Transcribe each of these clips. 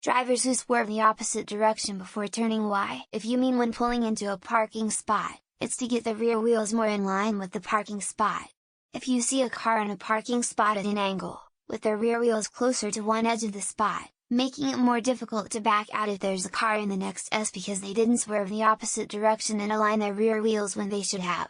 Drivers who swerve the opposite direction before turning. Why? If you mean when pulling into a parking spot, it's to get the rear wheels more in line with the parking spot. If you see a car in a parking spot at an angle, with their rear wheels closer to one edge of the spot, making it more difficult to back out if there's a car in the next S because they didn't swerve the opposite direction and align their rear wheels when they should have.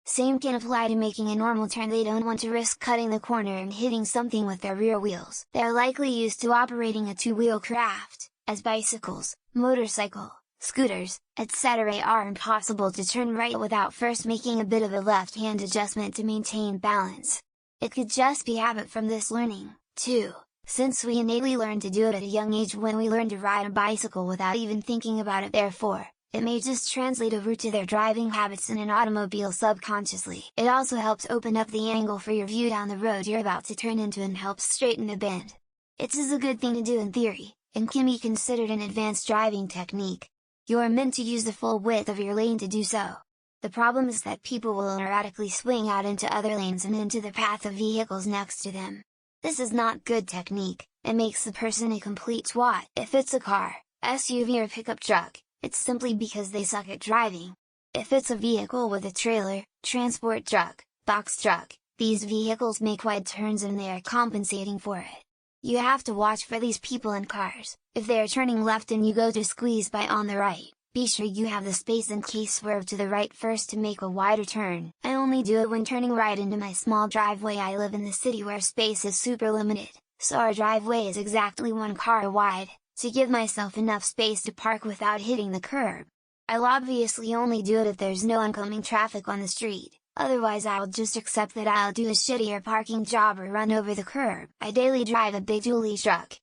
Same can apply to making a normal turn. They don't want to risk cutting the corner and hitting something with their rear wheels. They are likely used to operating a two-wheel craft, as bicycles, motorcycle, scooters, etc. are impossible to turn right without first making a bit of a left-hand adjustment to maintain balance. It could just be habit from this learning, too, since we innately learn to do it at a young age when we learn to ride a bicycle without even thinking about it. Therefore, it may just translate over to their driving habits in an automobile subconsciously. It also helps open up the angle for your view down the road you're about to turn into and helps straighten the bend. It is a good thing to do in theory, and can be considered an advanced driving technique. You are meant to use the full width of your lane to do so. The problem is that people will erratically swing out into other lanes and into the path of vehicles next to them. This is not good technique, it makes the person a complete twat. If it's a car, SUV or pickup truck, it's simply because they suck at driving. If it's a vehicle with a trailer, transport truck, box truck, these vehicles make wide turns and they are compensating for it. You have to watch for these people in cars. If they are turning left and you go to squeeze by on the right, be sure you have the space in case swerve to the right first to make a wider turn. I only do it when turning right into my small driveway. I live in the city where space is super limited, so our driveway is exactly one car wide, to give myself enough space to park without hitting the curb. I'll obviously only do it if there's no oncoming traffic on the street, otherwise I'll just accept that I'll do a shittier parking job or run over the curb. I daily drive a big dually truck.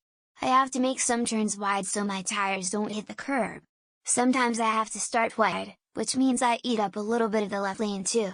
I have to make some turns wide so my tires don't hit the curb. Sometimes I have to start wide, which means I eat up a little bit of the left lane too.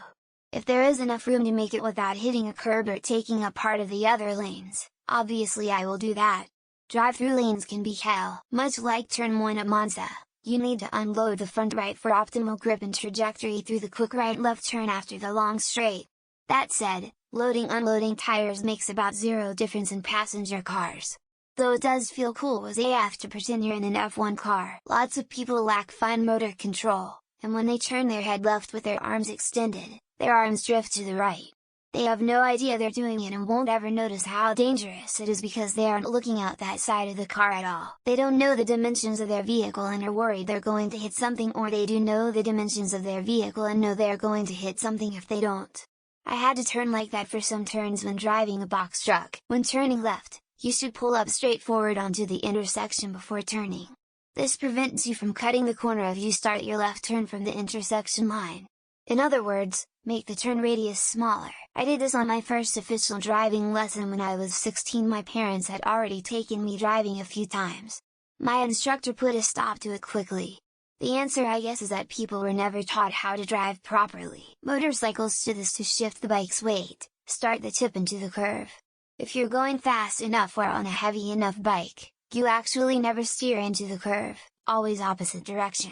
If there is enough room to make it without hitting a curb or taking up part of the other lanes, obviously I will do that. Drive-through lanes can be hell. Much like turn 1 at Monza, you need to unload the front right for optimal grip and trajectory through the quick right-left turn after the long straight. That said, loading-unloading tires makes about zero difference in passenger cars. Though it does feel cool as AF to pretend you're in an F1 car. Lots of people lack fine motor control, and when they turn their head left with their arms extended, their arms drift to the right. They have no idea they're doing it and won't ever notice how dangerous it is because they aren't looking out that side of the car at all. They don't know the dimensions of their vehicle and are worried they're going to hit something, or they do know the dimensions of their vehicle and know they're going to hit something if they don't. I had to turn like that for some turns when driving a box truck. When turning left, you should pull up straight forward onto the intersection before turning. This prevents you from cutting the corner if you start your left turn from the intersection line. In other words, make the turn radius smaller. I did this on my first official driving lesson when I was 16. My parents had already taken me driving a few times. My instructor put a stop to it quickly. The answer, I guess, is that people were never taught how to drive properly. Motorcycles do this to shift the bike's weight, start the tip into the curve. If you're going fast enough or on a heavy enough bike, you actually never steer into the curve, always opposite direction.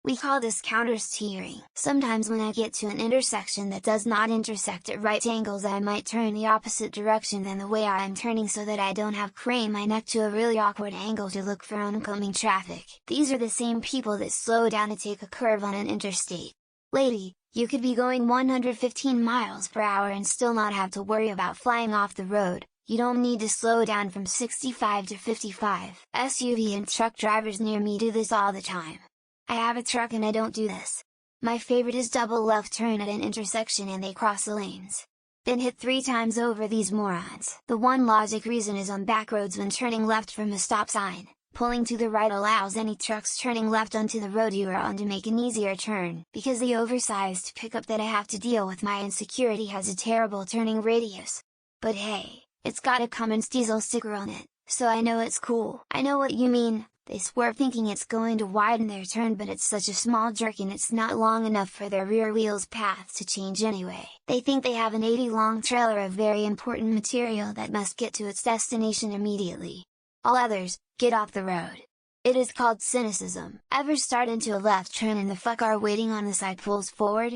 We call this counter-steering. Sometimes when I get to an intersection that does not intersect at right angles, I might turn the opposite direction than the way I am turning so that I don't have crane my neck to a really awkward angle to look for oncoming traffic. These are the same people that slow down to take a curve on an interstate. Lady, you could be going 115 miles per hour and still not have to worry about flying off the road. You don't need to slow down from 65 to 55. SUV and truck drivers near me do this all the time. I have a truck and I don't do this. My favorite is double left turn at an intersection and they cross the lanes. Then hit 3 times over these morons. The one logic reason is on back roads when turning left from a stop sign. Pulling to the right allows any trucks turning left onto the road you are on to make an easier turn. Because the oversized pickup that I have to deal with my insecurity has a terrible turning radius. But hey, it's got a Cummins diesel sticker on it, so I know it's cool. I know what you mean, they swerve thinking it's going to widen their turn, but it's such a small jerk and it's not long enough for their rear wheel's path to change anyway. They think they have an 80 long trailer of very important material that must get to its destination immediately. All others, get off the road. It is called cynicism. Ever start into a left turn and the fuck car waiting on the side pulls forward?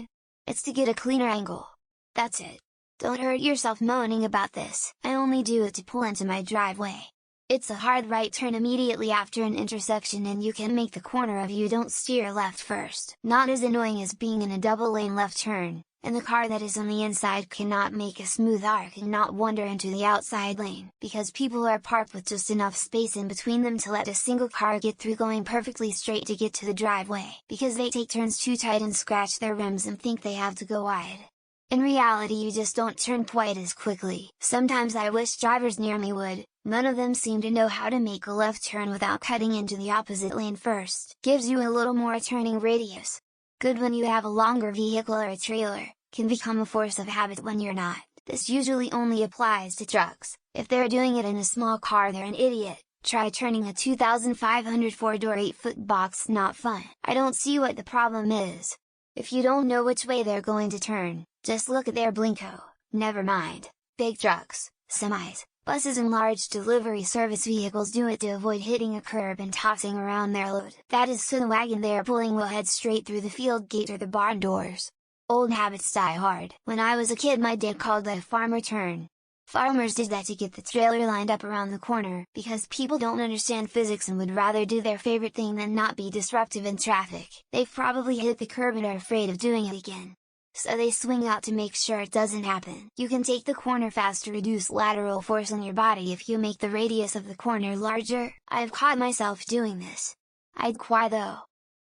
It's to get a cleaner angle. That's it. Don't hurt yourself moaning about this. I only do it to pull into my driveway. It's a hard right turn immediately after an intersection and you can make the corner if you don't steer left first. Not as annoying as being in a double lane left turn, and the car that is on the inside cannot make a smooth arc and not wander into the outside lane, because people are parked with just enough space in between them to let a single car get through going perfectly straight to get to the driveway, because they take turns too tight and scratch their rims and think they have to go wide. In reality you just don't turn quite as quickly. Sometimes I wish drivers near me would, none of them seem to know how to make a left turn without cutting into the opposite lane first. Gives you a little more turning radius. Good when you have a longer vehicle or a trailer, can become a force of habit when you're not. This usually only applies to trucks. If they're doing it in a small car they're an idiot. Try turning a 2,500 4-door 8-foot box. Not fun. I don't see what the problem is. If you don't know which way they're going to turn, just look at their blinko. Never mind. Big trucks, semis, buses and large delivery service vehicles do it to avoid hitting a curb and tossing around their load. That is so the wagon they are pulling will head straight through the field gate or the barn doors. Old habits die hard. When I was a kid my dad called that a farmer turn. Farmers did that to get the trailer lined up around the corner, because people don't understand physics and would rather do their favorite thing than not be disruptive in traffic. They've probably hit the curb and are afraid of doing it again. So they swing out to make sure it doesn't happen. You can take the corner fast to reduce lateral force on your body if you make the radius of the corner larger. I've caught myself doing this. I'd cry though.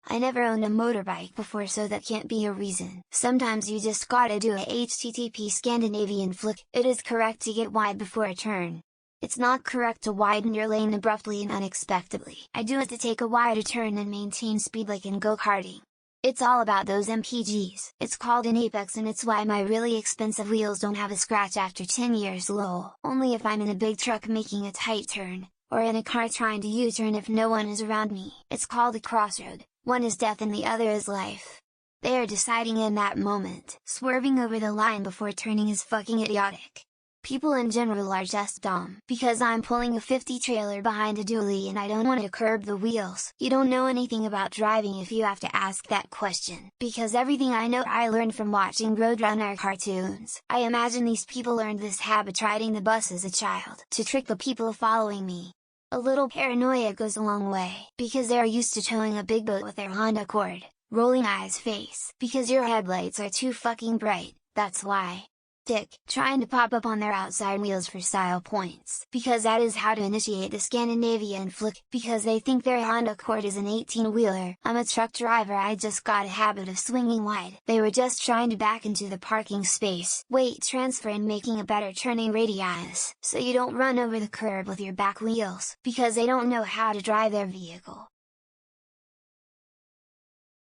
I never owned a motorbike before, so that can't be a reason. Sometimes you just gotta do a HTTP Scandinavian flick. It is correct to get wide before a turn. It's not correct to widen your lane abruptly and unexpectedly. I do it to take a wider turn and maintain speed like in go-karting. It's all about those MPGs. It's called an apex and it's why my really expensive wheels don't have a scratch after 10 years lol. Only if I'm in a big truck making a tight turn, or in a car trying to U-turn if no one is around me. It's called a crossroad. One is death and the other is life. They are deciding in that moment. Swerving over the line before turning is fucking idiotic. People in general are just dumb. Because I'm pulling a 50 trailer behind a dually and I don't want to curb the wheels. You don't know anything about driving if you have to ask that question. Because everything I know I learned from watching Roadrunner cartoons. I imagine these people learned this habit riding the bus as a child. To trick the people following me. A little paranoia goes a long way, because they're used to towing a big boat with their Honda Accord. Rolling eyes face, because your headlights are too fucking bright, that's why. Dick, trying to pop up on their outside wheels for style points, because that is how to initiate the Scandinavian flick, because they think their Honda Accord is an 18-wheeler. I'm a truck driver, I just got a habit of swinging wide. They were just trying to back into the parking space. Weight transfer and making a better turning radius, so you don't run over the curb with your back wheels, because they don't know how to drive their vehicle.